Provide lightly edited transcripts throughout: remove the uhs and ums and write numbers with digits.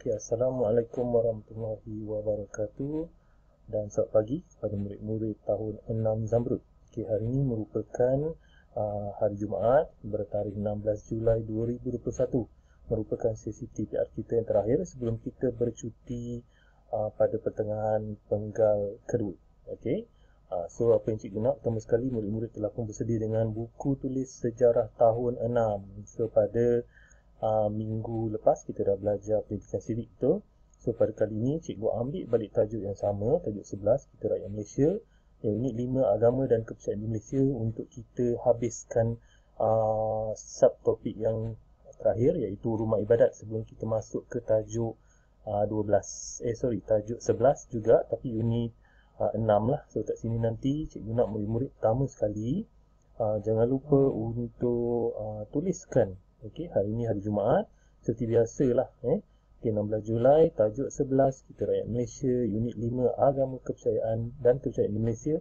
Okay, Assalamualaikum warahmatullahi wabarakatuh dan selamat pagi kepada murid-murid tahun 6 Zamrud. Okay, hari ini merupakan hari Jumaat bertarikh 16 Julai 2021. Merupakan sesi TPR kita yang terakhir sebelum kita bercuti pada pertengahan penggal kedua. Okay. So apa yang cikgu nak, pertama sekali murid-murid telah pun bersedia dengan buku tulis sejarah tahun 6. So pada minggu lepas kita dah belajar pendidikan civic tu. So pada kali ini cikgu ambil balik tajuk yang sama, tajuk 11, kita rakyat Malaysia, unit 5 agama dan kepercayaan di Malaysia, untuk kita habiskan subtopik yang terakhir iaitu rumah ibadat sebelum kita masuk ke tajuk tajuk 11 juga, tapi unit 6 lah. So kat sini nanti cikgu nak murid-murid pertama sekali jangan lupa untuk tuliskan. Okey, hari ini hari Jumaat seperti biasalah Okay, 16 Julai tajuk 11 kita rakyat Malaysia, unit 5 agama kepercayaan dan kepercayaan di Malaysia.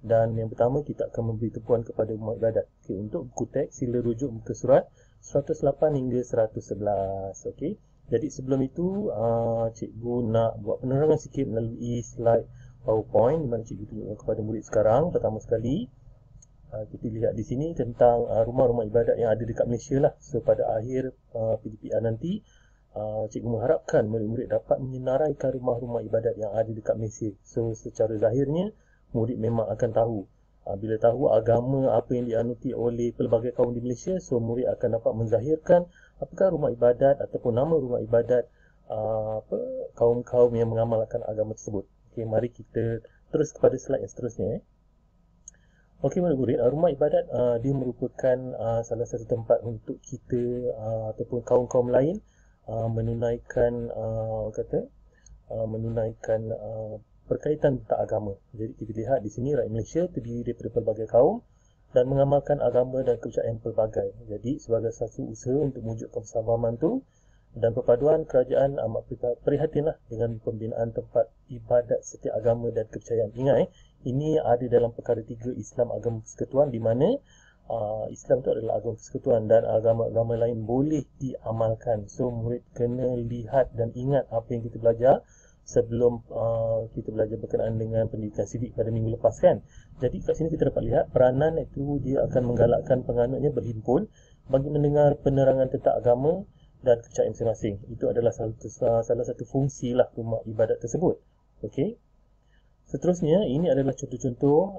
Dan yang pertama kita akan memberi tumpuan kepada rumah ibadat. Okey, untuk buku teks sila rujuk muka surat 108 hingga 111. Okey. Jadi sebelum itu cikgu nak buat penerangan sikit melalui slide PowerPoint di mana cikgu tunjukkan kepada murid sekarang. Pertama sekali kita lihat di sini tentang rumah-rumah ibadat yang ada dekat Malaysia lah. So pada akhir PDPR nanti cikgu mengharapkan murid-murid dapat menyenaraikan rumah-rumah ibadat yang ada dekat Malaysia. So secara zahirnya murid memang akan tahu. Bila tahu agama apa yang dianuti oleh pelbagai kaum di Malaysia, so murid akan dapat menzahirkan apakah rumah ibadat ataupun nama rumah ibadat kaum-kaum yang mengamalkan agama tersebut. Okey, mari kita terus kepada slide yang seterusnya. Okey murid-murid, rumah ibadat dia merupakan salah satu tempat untuk kita ataupun kaum-kaum lain menunaikan berkaitan tentang agama. Jadi kita lihat di sini rakyat Malaysia terdiri daripada pelbagai kaum dan mengamalkan agama dan kepercayaan pelbagai. Jadi sebagai satu usaha untuk mewujudkan persamaan tu dan perpaduan, kerajaan amat prihatinlah dengan pembinaan tempat ibadat setiap agama dan kepercayaan. Ingat ini ada dalam perkara 3 Islam agama persekutuan, di mana Islam itu adalah agama persekutuan dan agama-agama lain boleh diamalkan. So murid kena lihat dan ingat apa yang kita belajar sebelum kita belajar berkenaan dengan pendidikan civic pada minggu lepas kan. Jadi kat sini kita dapat lihat peranan itu dia akan menggalakkan penganutnya berhimpun bagi mendengar penerangan tentang agama dan kepercayaan masing-masing. Itu adalah salah satu fungsi lah rumah ibadat tersebut. Okey. Seterusnya, ini adalah contoh-contoh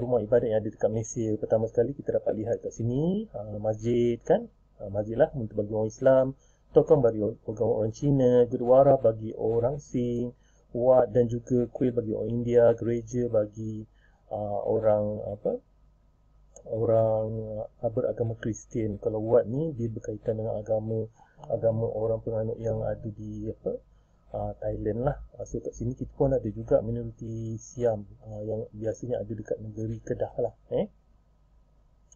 rumah ibadat yang ada dekat Malaysia. Pertama sekali kita dapat lihat kat sini masjid kan. Masjid lah untuk bagi orang Islam, tokong bagi orang Cina, gurdwara bagi orang Sing, wat dan juga kuil bagi orang India, gereja bagi orang beragama Kristian. Kalau wat ni dia berkaitan dengan agama orang penganut yang ada di Thailand lah. So kat sini kita pun ada juga minoriti Siam yang biasanya ada dekat negeri Kedah lah.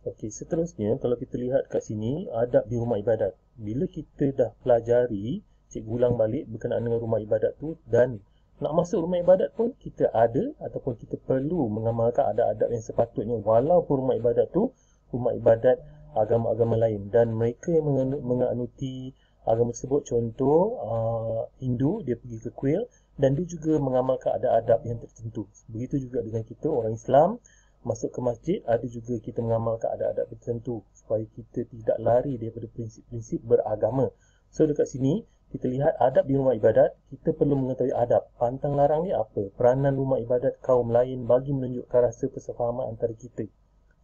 Okey, seterusnya kalau kita lihat kat sini adab di rumah ibadat. Bila kita dah pelajari, cikgu ulang balik berkenaan dengan rumah ibadat tu, dan nak masuk rumah ibadat pun kita ada ataupun kita perlu mengamalkan adab-adab yang sepatutnya, walaupun rumah ibadat tu rumah ibadat agama-agama lain dan mereka yang menganuti agama tersebut, contoh Hindu dia pergi ke kuil dan dia juga mengamalkan adab-adab yang tertentu. Begitu juga dengan kita orang Islam masuk ke masjid, ada juga kita mengamalkan adab-adab tertentu supaya kita tidak lari daripada prinsip-prinsip beragama. So dekat sini kita lihat adab di rumah ibadat, kita perlu mengetahui adab. Pantang larang ni apa? Peranan rumah ibadat kaum lain bagi menunjukkan rasa persefahaman antara kita.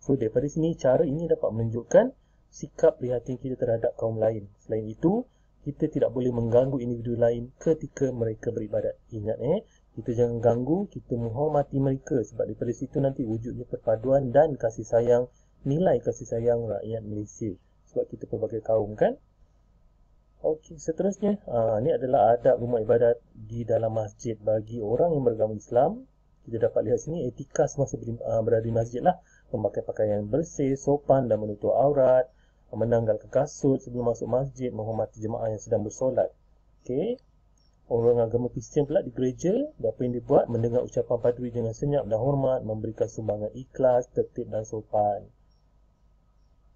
So daripada sini cara ini dapat menunjukkan sikap prihatin kita terhadap kaum lain. Selain itu, kita tidak boleh mengganggu individu lain ketika mereka beribadat. Ingat kita jangan ganggu, kita menghormati mereka sebab daripada situ nanti wujudnya perpaduan dan kasih sayang, nilai kasih sayang rakyat Malaysia. Sebab kita pelbagai kaum kan. Okey, seterusnya ini adalah adab rumah ibadat di dalam masjid bagi orang yang beragama Islam. Kita dapat lihat sini etika semasa berada di masjid lah. Memakai pakaian bersih, sopan dan menutup aurat, menanggalkan kasut sebelum masuk masjid, menghormati jemaah yang sedang bersolat. Okey. Orang agama Kristian pula di gereja, apa yang dia buat? Mendengar ucapan padri dengan senyap dan hormat, memberikan sumbangan ikhlas, tertib dan sopan.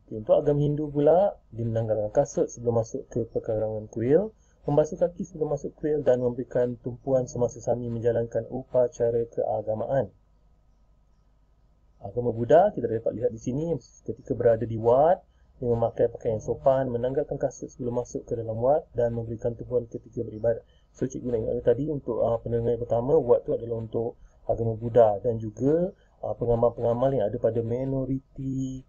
Okey, untuk agama Hindu pula, dia menanggalkan kasut sebelum masuk ke perkarangan kuil, membasuh kaki sebelum masuk kuil dan memberikan tumpuan semasa Sami menjalankan upacara keagamaan. Agama Buddha kita dapat lihat di sini ketika berada di wad, dia memakai pakaian sopan, menanggalkan kasut sebelum masuk ke dalam wad dan memberikan tumpuan ketika beribadat. So cikgu nak ingat tadi untuk penerangan yang pertama, wad tu adalah untuk agama Buddha dan juga pengamal-pengamal yang ada pada minoriti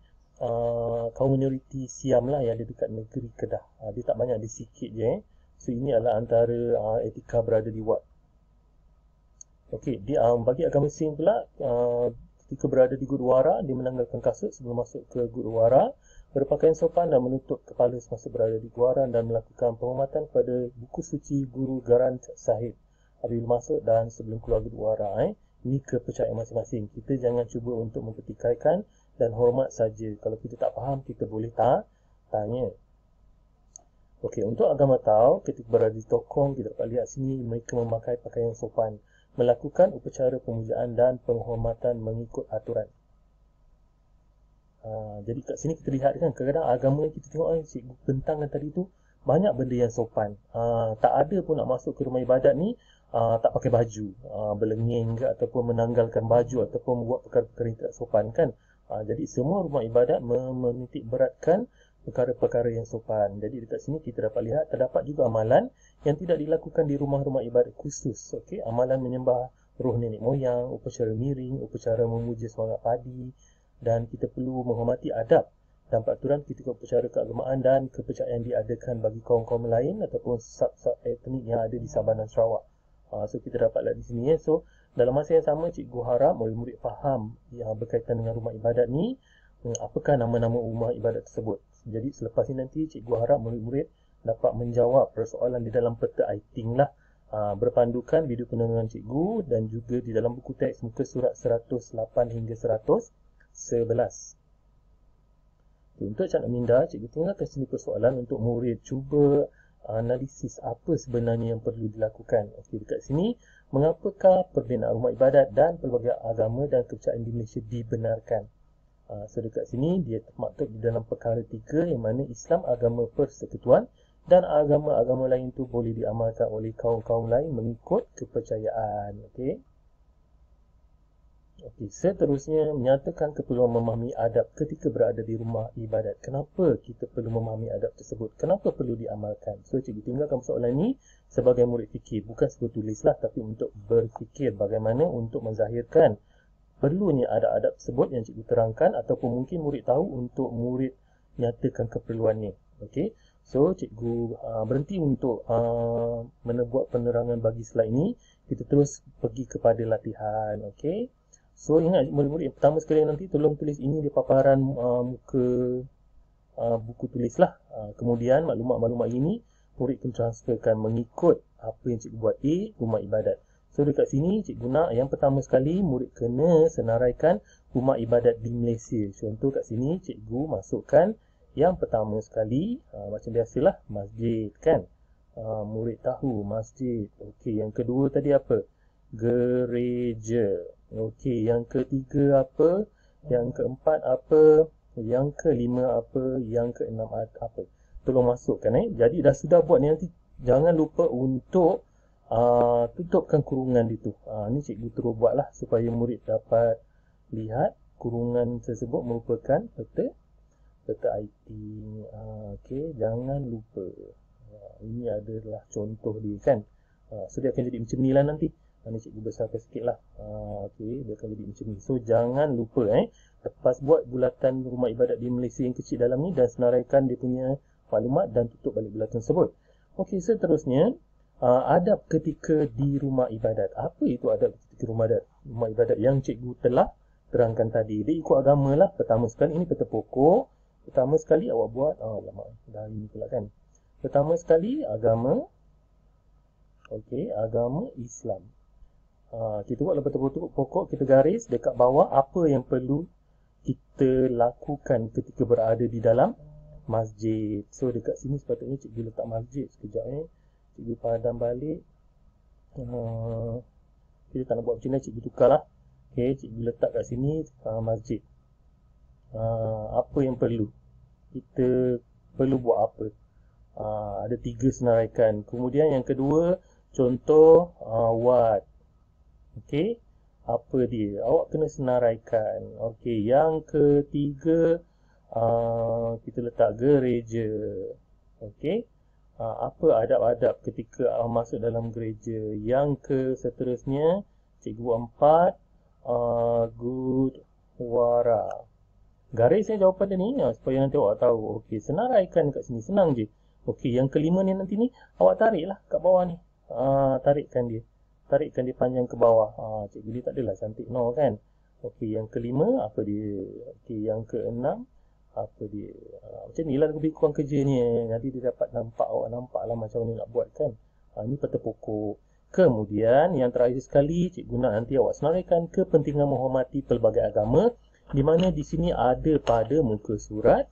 kaum minoriti Siam lah yang ada dekat negeri Kedah. Dia tak banyak, dia sikit je. So ini adalah antara etika berada di wad. Okey, bagi agama Sin pula, ketika berada di Gurdwara, dia menanggalkan kasut sebelum masuk ke Gurdwara, berpakaian sopan dan menutup kepala semasa berada di Gurdwara dan melakukan penghormatan kepada buku suci Guru Granth Sahib apabila masuk dan sebelum keluar Gurdwara. Ini kepercayaan masing-masing. Kita jangan cuba untuk mempertikaikan dan hormat saja. Kalau kita tak faham, kita boleh tanya. Okey, untuk agama Tao, ketika berada di Tokong, kita dapat lihat sini mereka memakai pakaian sopan, melakukan upacara pemujaan dan penghormatan mengikut aturan. Jadi kat sini kita lihat kan, kadang-kadang agama yang kita tengok cikgu bentangkan tadi tu banyak benda yang sopan. Tak ada pun nak masuk ke rumah ibadat ni tak pakai baju, berlenging ke ataupun menanggalkan baju ataupun buat perkara-perkara yang tidak sopan kan. Jadi semua rumah ibadat menitik beratkan perkara-perkara yang sopan. Jadi dekat sini kita dapat lihat terdapat juga amalan yang tidak dilakukan di rumah-rumah ibadat khusus. Okey, amalan menyembah roh nenek moyang, upacara miring, upacara memuja semangat padi, dan kita perlu menghormati adab dan peraturan ketika upacara keagamaan dan kepercayaan diadakan bagi kaum-kaum lain ataupun sub-sub etnik yang ada di Sabah dan Sarawak. So kita dapat lihat di sini So dalam masa yang sama, cikgu harap murid-murid faham yang berkaitan dengan rumah ibadat ni, apakah nama-nama rumah ibadat tersebut. Jadi selepas ini nanti cikgu harap murid-murid dapat menjawab persoalan di dalam peta iting lah, berpandukan video penerangan cikgu dan juga di dalam buku teks muka surat 108 hingga 111. Untuk Cak Minda, cikgu tinggalkan sini persoalan untuk murid cuba analisis apa sebenarnya yang perlu dilakukan. Okey, dekat sini, mengapakah perbinaan rumah ibadat dan pelbagai agama dan kepercayaan di Malaysia dibenarkan. So dekat sini dia termaktub di dalam perkara 3 yang mana Islam agama persekutuan dan agama-agama lain tu boleh diamalkan oleh kaum-kaum lain mengikut kepercayaan. Okey. Okey, seterusnya menyatakan keperluan memahami adab ketika berada di rumah ibadat. Kenapa kita perlu memahami adab tersebut? Kenapa perlu diamalkan? So cikgu tinggalkan soalan ini sebagai murid fikir, bukan sebagai tulislah, tapi untuk berfikir bagaimana untuk menzahirkan perlunya adab-adab tersebut yang cikgu terangkan ataupun mungkin murid tahu untuk murid nyatakan keperluannya. Okey. So cikgu berhenti untuk membuat penerangan bagi slide ini. Kita terus pergi kepada latihan. Okey. So ingat murid-murid yang pertama sekali nanti tolong tulis ini di paparan muka buku tulis lah. Kemudian maklumat-maklumat ini murid akan transferkan mengikut apa yang cikgu buat rumah ibadat. So dekat sini cikgu nak yang pertama sekali murid kena senaraikan rumah ibadat di Malaysia. Contoh kat sini cikgu masukkan yang pertama sekali macam biasalah masjid kan. Murid tahu masjid. Okey, yang kedua tadi apa? Gereja. Okey, yang ketiga apa? Yang keempat apa? Yang kelima apa? Yang keenam apa? Tolong masukkan Jadi dah sudah buat ni nanti jangan lupa untuk tutupkan kurungan itu. Ni cikgu terus buatlah supaya murid dapat lihat kurungan tersebut merupakan peta iting. Okey, jangan lupa. Ini adalah contoh dia kan. So dia akan jadi macam ni lah nanti. Ni cikgu besarkan sikit lah. Okey, dia akan jadi macam ni. So jangan lupa lepas buat bulatan rumah ibadat di Malaysia yang kecil dalam ni dan senaraikan dia punya maklumat dan tutup balik bulatan tersebut. Okey, seterusnya adab ketika di rumah ibadat. Apa itu adab ketika rumah ibadat yang cikgu telah terangkan tadi? Dia ikut agama lah. Pertama sekali, ini peta pokok. Pertama sekali awak buat, lama dah ini pula kan. Pertama sekali agama. Okey, agama Islam. Kita buat peta pokok, kita garis dekat bawah apa yang perlu kita lakukan ketika berada di dalam masjid. So dekat sini sepatutnya cikgu letak masjid sekejap cikgu padam balik. Kita tak nak buat macam ni, cikgu tukarlah. Okey, cikgu letak kat sini masjid. Apa yang perlu? Kita perlu buat apa? Ada 3 senaraikan. Kemudian yang kedua, contoh what. Okey, apa dia? Awak kena senaraikan. Okey, yang ketiga, kita letak gereja. Okey, apa adab-adab ketika masuk dalam gereja. Yang ke seterusnya, cikgu buat 4, good wara. Garis jawapan dia ni supaya nanti awak tahu. Okey, senaraikan kat sini, senang je. Okey, yang kelima ni nanti ni awak tariklah kat bawah ni. Tarikkan dia. Tarikkan dia panjang ke bawah. Cikgu dia tak adalah cantik no kan. Okey, yang kelima apa dia? Okey, yang keenam apa dia? Macam ni lah lebih kurang kerja ni. Nanti dia dapat nampak, awak nampak lah macam mana nak buat kan. Ni peta pokok. Kemudian yang terakhir sekali, cikgu nak nanti awak senaraikan kepentingan menghormati pelbagai agama, di mana di sini ada pada muka surat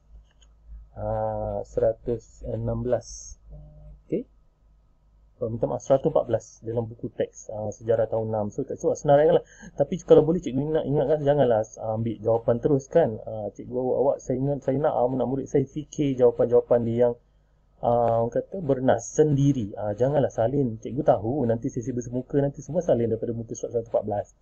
116. Okey. Minta maaf, 114 dalam buku teks sejarah tahun 6. So kat situ senaraikanlah. Tapi kalau boleh cikgu ingatkan janganlah ambil jawapan terus kan. Cikgu awak saya nak anak murid saya fikir jawapan-jawapan dia yang orang kata bernas sendiri. Janganlah salin. Cikgu tahu nanti sesi bersemuka nanti semua salin daripada muka surat 114.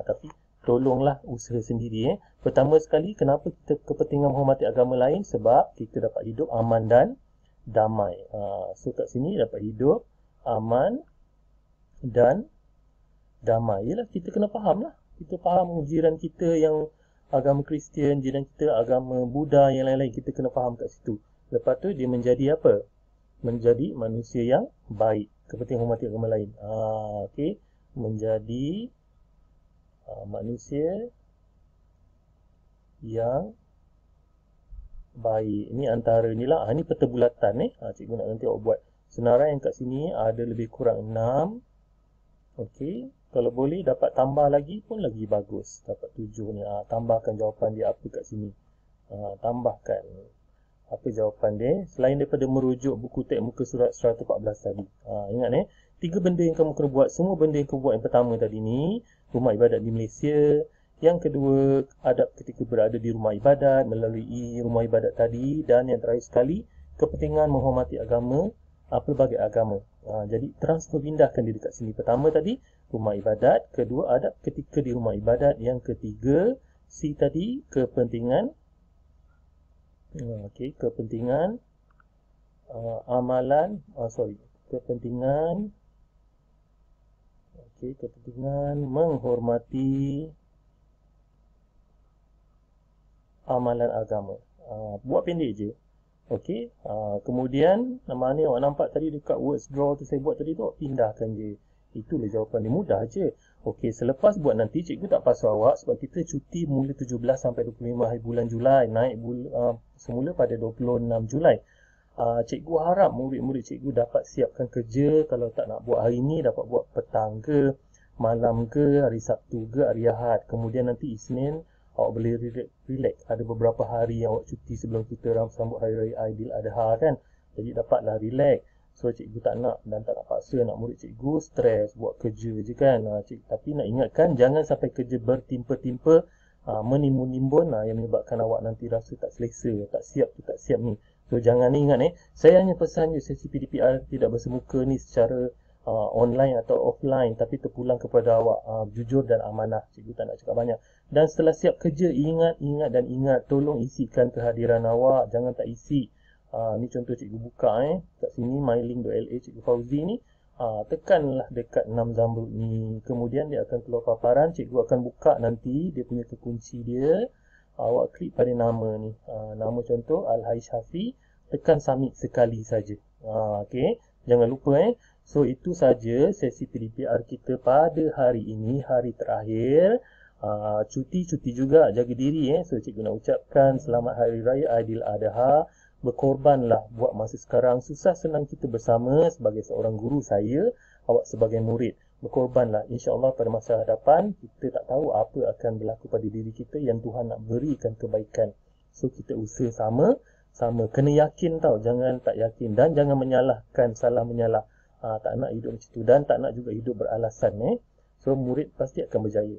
Tapi tolonglah usaha sendiri. Pertama sekali, kenapa kita kepentingan menghormati agama lain? Sebab kita dapat hidup aman dan damai. So kat sini dapat hidup aman dan damai. Yalah, kita kena faham lah. Kita faham jiran kita yang agama Kristian, jiran kita agama Buddha, yang lain-lain. Kita kena faham kat situ. Lepas tu dia menjadi apa? Menjadi manusia yang baik. Kepentingan menghormati agama lain. Okey. Menjadi manusia yang baik. Ini antara ni lah. Ini peta bulatan cikgu nak nanti awak buat. Senarai yang kat sini ada lebih kurang 6. Okey. Kalau boleh dapat tambah lagi pun lagi bagus. Dapat 7 ni. Tambahkan jawapan dia apa kat sini. Tambahkan apa jawapan dia. Selain daripada merujuk buku teks muka surat 114 tadi. Ingat 3 benda yang kamu kena buat. Semua benda yang kamu buat yang pertama tadi ni. Rumah ibadat di Malaysia. Yang kedua, adab ketika berada di rumah ibadat melalui rumah ibadat tadi. Dan yang terakhir sekali, kepentingan menghormati agama, pelbagai agama. Jadi transfer pindahkan dia dekat sini. Pertama tadi, rumah ibadat. Kedua, adab ketika di rumah ibadat. Yang ketiga, C tadi, kepentingan. Kepentingan amalan. Kepentingan. Kepentingan menghormati amalan agama. Buat pendek je. Okey. Kemudian nama ni awak nampak tadi dekat words draw tu saya buat tadi tu, pindahkan je. Itulah jawapan dia, mudah je. Okey, selepas buat nanti cikgu tak pasal awak sebab kita cuti mula 17 sampai 25 hari bulan Julai, naik semula pada 26 Julai. Cikgu harap murid-murid cikgu dapat siapkan kerja. Kalau tak nak buat hari ni, dapat buat petang ke, malam ke, hari Sabtu ke, hari Ahad. Kemudian nanti Isnin awak boleh relax. Ada beberapa hari yang awak cuti sebelum kita sambut Hari Raya Aidil Adha kan. Jadi dapatlah relax. So cikgu tak nak dan tak nak paksa nak murid cikgu stres buat kerja je kan. Tapi nak ingatkan jangan sampai kerja bertimpa-timpa, menimbun-nimbun yang menyebabkan awak nanti rasa tak selesa, tak siap ni. So jangan ni ingat saya hanya pesan je sesi PDPR tidak bersemuka ni secara online atau offline, tapi terpulang kepada awak jujur dan amanah. Cikgu tak nak cakap banyak. Dan setelah siap kerja, ingat, tolong isikan kehadiran awak, jangan tak isi. Ni contoh cikgu buka kat sini mylink.la cikgu Fauzi ni. Tekanlah dekat 6 zamrud ni. Kemudian dia akan keluar paparan, cikgu akan buka nanti dia punya kekunci dia. Awak klik pada nama ni. Nama contoh Al-Hai Syafi, tekan submit sekali saja. Okey, jangan lupa So itu saja sesi PDPR kita pada hari ini, hari terakhir. Cuti juga, jaga diri So cikgu nak ucapkan selamat Hari Raya Aidil Adha. Berkorbanlah buat masa sekarang. Susah senang kita bersama sebagai seorang guru saya, awak sebagai murid. Berkorbanlah. InsyaAllah pada masa hadapan kita tak tahu apa akan berlaku pada diri kita yang Tuhan nak berikan kebaikan. So kita usaha sama. Kena yakin tau, jangan tak yakin. Dan jangan menyalahkan, salah menyalah. Tak nak hidup macam tu dan tak nak juga hidup beralasan So murid pasti akan berjaya.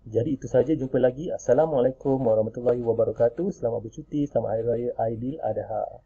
Jadi itu saja, jumpa lagi. Assalamualaikum warahmatullahi wabarakatuh. Selamat bercuti, selamat Hari Raya Aidil Adha.